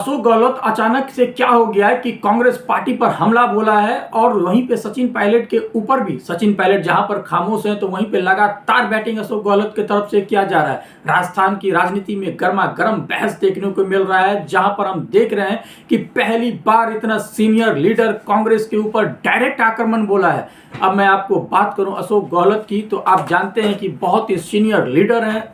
अशोक गहलोत अचानक से क्या हो गया है कि कांग्रेस पार्टी पर हमला बोला है और वहीं पे सचिन पायलट के ऊपर भी, सचिन पायलट जहां पर खामोश है तो वहीं पे लगातार बैटिंग अशोक गहलोत की तरफ से किया जा रहा है। राजस्थान की राजनीति में गर्मा गर्म बहस देखने को मिल रहा है, जहां पर हम देख रहे हैं कि पहली बार इतना सीनियर लीडर कांग्रेस के ऊपर डायरेक्ट आक्रमण बोला है। अब मैं आपको बात करूं अशोक गहलोत की, तो आप जानते हैं कि बहुत ही सीनियर लीडर है,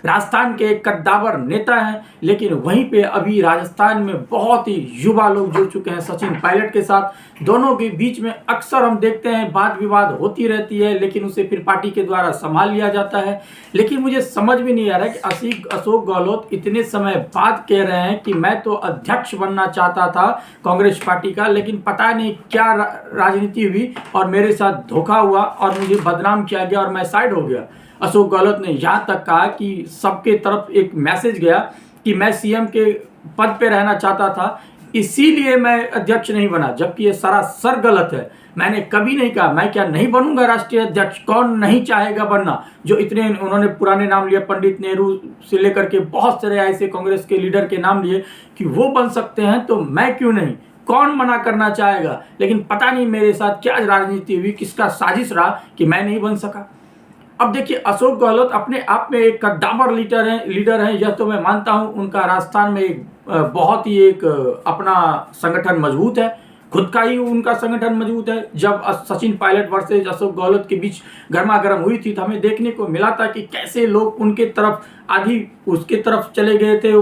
राजस्थान के एक कद्दावर नेता हैं, लेकिन वहीं पे अभी राजस्थान में बहुत ही युवा लोग जुड़ चुके हैं सचिन पायलट के साथ। दोनों के बीच में अक्सर हम देखते हैं वाद विवाद होती रहती है, लेकिन उसे फिर पार्टी के द्वारा संभाल लिया जाता है। लेकिन मुझे समझ में नहीं आ रहा है कि अशोक गहलोत इतने समय बाद कह रहे हैं कि मैं तो अध्यक्ष बनना चाहता था कांग्रेस पार्टी का, लेकिन पता नहीं क्या राजनीति हुई और मेरे साथ धोखा हुआ और मुझे बदनाम किया गया और मैं साइड हो गया। अशोक गहलोत ने यहाँ तक कहा कि सबके तरफ एक मैसेज गया कि मैं सीएम के पद पे रहना चाहता था, इसीलिए मैं अध्यक्ष नहीं बना, जबकि ये सरासर गलत है। मैंने कभी नहीं कहा, मैं क्या नहीं बनूंगा राष्ट्रीय अध्यक्ष, कौन नहीं चाहेगा बनना। जो इतने उन्होंने पुराने नाम लिए, पंडित नेहरू से लेकर के बहुत सारे ऐसे कांग्रेस के लीडर के नाम लिए कि वो बन सकते हैं, तो मैं क्यों नहीं, कौन मना करना चाहेगा। लेकिन पता नहीं मेरे साथ क्या राजनीति हुई, किसका साजिश रहा कि मैं नहीं बन सका। अब देखिए, अशोक गहलोत अपने आप में एक कद्दावर लीडर है, यह तो मैं मानता हूं। उनका राजस्थान में एक बहुत ही एक अपना संगठन मजबूत है, खुद का ही उनका संगठन मजबूत है। जब सचिन पायलट वर्सेज अशोक गहलोत के बीच गर्मा गर्म हुई थी तो हमें देखने को मिला था कि कैसे लोग उनके तरफ, आधी उसके तरफ चले गए थे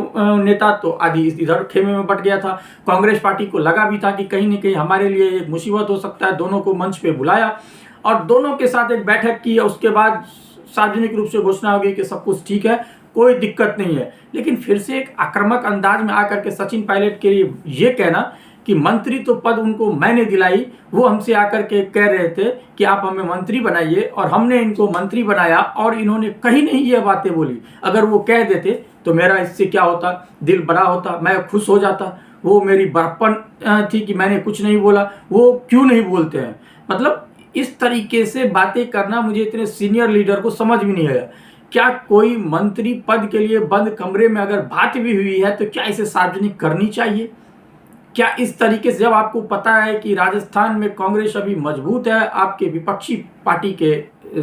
नेता, तो आधी इधर खेमे में बट गया था। कांग्रेस पार्टी को लगा भी था कि कहीं ना कहीं हमारे लिए एक मुसीबत हो सकता है। दोनों को मंच पे बुलाया और दोनों के साथ एक बैठक की, उसके बाद सार्वजनिक रूप से घोषणा हो गई कि सब कुछ ठीक है, कोई दिक्कत नहीं है। लेकिन फिर से एक आक्रामक अंदाज में आकर के सचिन पायलट के लिए ये कहना कि मंत्री तो पद उनको मैंने दिलाई, वो हमसे आकर के कह रहे थे कि आप हमें मंत्री बनाइए और हमने इनको मंत्री बनाया और इन्होंने कहीं नहीं ये बातें बोली। अगर वो कह देते तो मेरा इससे क्या होता, दिल बड़ा होता, मैं खुश हो जाता। वो मेरी बड़प्पन थी कि मैंने कुछ नहीं बोला, वो क्यों नहीं बोलते हैं। मतलब इस तरीके से बातें करना मुझे इतने सीनियर लीडर को समझ भी नहीं आया। क्या कोई मंत्री पद के लिए बंद कमरे में अगर बात भी हुई है तो क्या इसे सार्वजनिक करनी चाहिए? क्या इस तरीके से, जब आपको पता है कि राजस्थान में कांग्रेस अभी मजबूत है आपके विपक्षी पार्टी के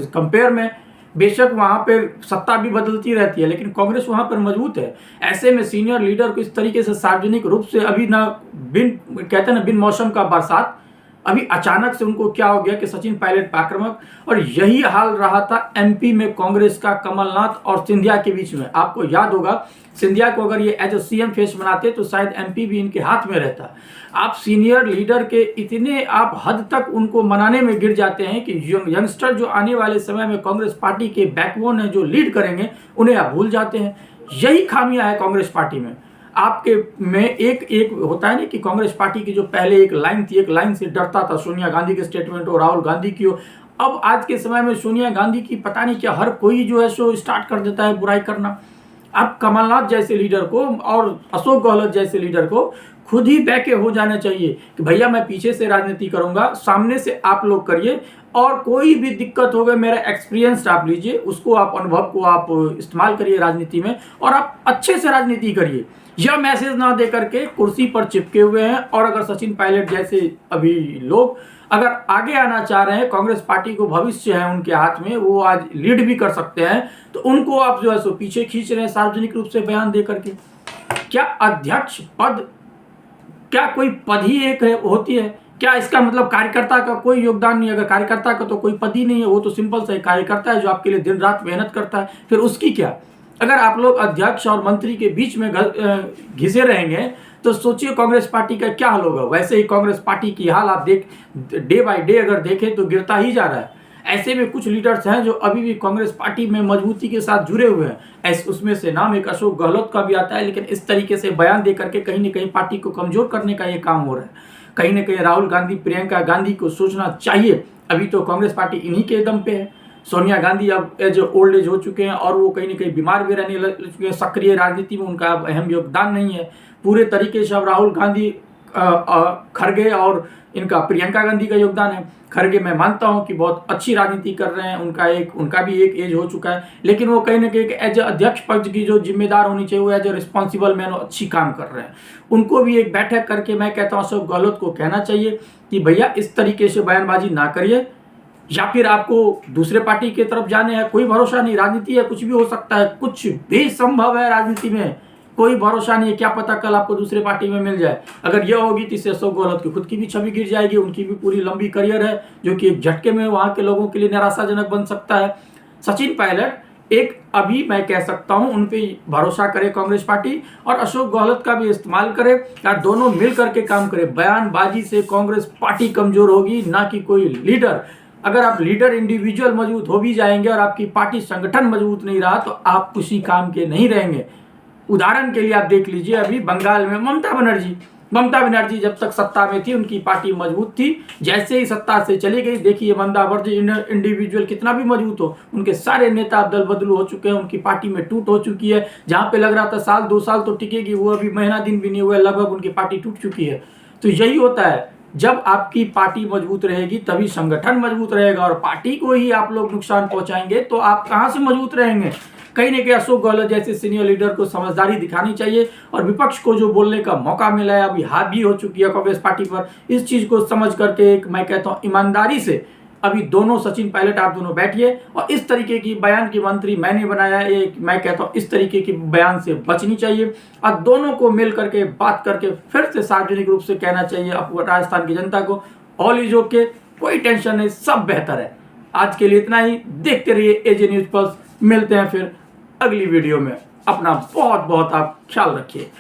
कंपेयर में, बेशक वहां पर सत्ता भी बदलती रहती है लेकिन कांग्रेस वहां पर मजबूत है, ऐसे में सीनियर लीडर को इस तरीके से सार्वजनिक रूप से, अभी ना कहते हैं ना बिन मौसम का बरसात, अभी अचानक से उनको क्या हो गया कि सचिन पायलट आक्रामक। और यही हाल रहा था एमपी में कांग्रेस का कमलनाथ और सिंधिया के बीच में। आपको याद होगा, सिंधिया को अगर ये एज ए सीएम फेस बनाते तो शायद एमपी भी इनके हाथ में रहता। आप सीनियर लीडर के इतने आप हद तक उनको मनाने में गिर जाते हैं कि यंगस्टर जो आने वाले समय में कांग्रेस पार्टी के बैकबोन है, जो लीड करेंगे, उन्हें आप भूल जाते हैं। यही खामियां है कांग्रेस पार्टी में। आपके में एक होता है ना कि कांग्रेस पार्टी की जो पहले एक लाइन थी, एक लाइन से डरता था, सोनिया गांधी के स्टेटमेंट हो, राहुल गांधी की हो। अब आज के समय में सोनिया गांधी की पता नहीं क्या, हर कोई जो है सो स्टार्ट कर देता है बुराई करना। अब कमलनाथ जैसे लीडर को और अशोक गहलोत जैसे लीडर को खुद ही बैके हो जाना चाहिए कि भैया मैं पीछे से राजनीति करूंगा, सामने से आप लोग करिए, और कोई भी दिक्कत हो गई मेरा एक्सपीरियंस आप लीजिए, उसको आप, अनुभव को आप इस्तेमाल करिए राजनीति में और आप अच्छे से राजनीति करिए। यह मैसेज ना दे करके कुर्सी पर चिपके हुए हैं। और अगर सचिन पायलट जैसे अभी लोग अगर आगे आना चाह रहे हैं, कांग्रेस पार्टी को भविष्य है उनके हाथ में, वो आज लीड भी कर सकते हैं, तो उनको आप जो है सो पीछे खींच रहे हैं सार्वजनिक रूप से बयान दे करके। क्या अध्यक्ष पद, क्या कोई पद ही एक होती है? क्या इसका मतलब कार्यकर्ता का कोई योगदान नहीं? अगर कार्यकर्ता का तो कोई पद ही नहीं है, वो तो सिंपल सा कार्यकर्ता है जो आपके लिए दिन रात मेहनत करता है, फिर उसकी क्या? अगर आप लोग अध्यक्ष और मंत्री के बीच में घिसे रहेंगे तो सोचिए कांग्रेस पार्टी का क्या हाल होगा। वैसे ही कांग्रेस पार्टी की हाल आप डे बाय डे अगर देखें तो गिरता ही जा रहा है। ऐसे में कुछ लीडर्स हैं जो अभी भी कांग्रेस पार्टी में मजबूती के साथ जुड़े हुए हैं। उसमें से नाम एक अशोक गहलोत का भी आता है, लेकिन इस तरीके से बयान दे करके कहीं ना कहीं पार्टी को कमजोर करने का ये काम हो रहा है। कहीं ना कहीं राहुल गांधी, प्रियंका गांधी को सोचना चाहिए, अभी तो कांग्रेस पार्टी इन्हीं के दम पे है। सोनिया गांधी अब एज ओल्ड एज हो चुके हैं और वो कहीं ना कहीं बीमार भी रहने लग चुके हैं। सक्रिय राजनीति में उनका अब अहम योगदान नहीं है। पूरे तरीके से अब राहुल गांधी खड़गे और इनका प्रियंका गांधी का योगदान है। खड़गे मैं मानता हूं कि बहुत अच्छी राजनीति कर रहे हैं, उनका भी एक एज हो चुका है, लेकिन वो कहीं ना कहीं एज अध्यक्ष पक्ष की जो जिम्मेदार होनी चाहिए वो एज ए रिस्पॉन्सिबल मैन अच्छी काम कर रहे हैं। उनको भी एक बैठक करके मैं कहता हूँ अशोक गहलोत को कहना चाहिए कि भैया इस तरीके से बयानबाजी ना करिए, या फिर आपको दूसरे पार्टी की तरफ जाने हैं, कोई भरोसा नहीं, राजनीति है, कुछ भी हो सकता है, कुछ भी संभव है राजनीति में, कोई भरोसा नहीं है, क्या पता कल आपको दूसरे पार्टी में मिल जाए। अगर यह होगी तो इससे अशोक गहलोत की खुद की भी छवि गिर जाएगी, उनकी भी पूरी लंबी करियर है जो कि एक झटके में वहां के लोगों के लिए निराशाजनक बन सकता है। सचिन पायलट एक अभी मैं कह सकता हूं उन पे भरोसा करे कांग्रेस पार्टी, और अशोक गहलोत का भी इस्तेमाल करे, या दोनों मिल करके काम करे। बयानबाजी से कांग्रेस पार्टी कमजोर होगी, ना कि कोई लीडर। अगर आप लीडर इंडिविजुअल मजबूत हो भी जाएंगे और आपकी पार्टी संगठन मजबूत नहीं रहा तो आप उसी काम के नहीं रहेंगे। उदाहरण के लिए आप देख लीजिए, अभी बंगाल में ममता बनर्जी जब तक सत्ता में थी उनकी पार्टी मजबूत थी, जैसे ही सत्ता से चली गई देखिए ममता बनर्जी इंडिविजुअल कितना भी मजबूत हो, उनके सारे नेता दल बदलू हो चुके हैं, उनकी पार्टी में टूट हो चुकी है। जहां पे लग रहा था साल 2 साल तो टिकेगी, वो अभी महीना दिन भी नहीं हुआ, लगभग उनकी पार्टी टूट चुकी है। तो यही होता है, जब आपकी पार्टी मजबूत रहेगी तभी संगठन मजबूत रहेगा, और पार्टी को ही आप लोग नुकसान पहुंचाएंगे तो आप कहां से मजबूत रहेंगे। कहीं ना कहीं अशोक गहलोत जैसे सीनियर लीडर को समझदारी दिखानी चाहिए, और विपक्ष को जो बोलने का मौका मिला है, अभी हावी हो चुकी है कांग्रेस पार्टी पर, इस चीज को समझ करके एक मैं कहता हूं ईमानदारी से अभी दोनों सचिन पायलट आप दोनों बैठिए, और इस तरीके की बयान की मंत्री मैंने बनाया, एक मैं कहता हूं इस तरीके की बयान से बचनी चाहिए, और दोनों को मिल करके बात करके फिर से सार्वजनिक रूप से कहना चाहिए राजस्थान की जनता को, ऑल इज ओके, कोई टेंशन नहीं, सब बेहतर है। आज के लिए इतना ही, देखते रहिए एजे न्यूज पल्स, मिलते हैं फिर अगली वीडियो में। अपना बहुत बहुत आप ख्याल रखिए।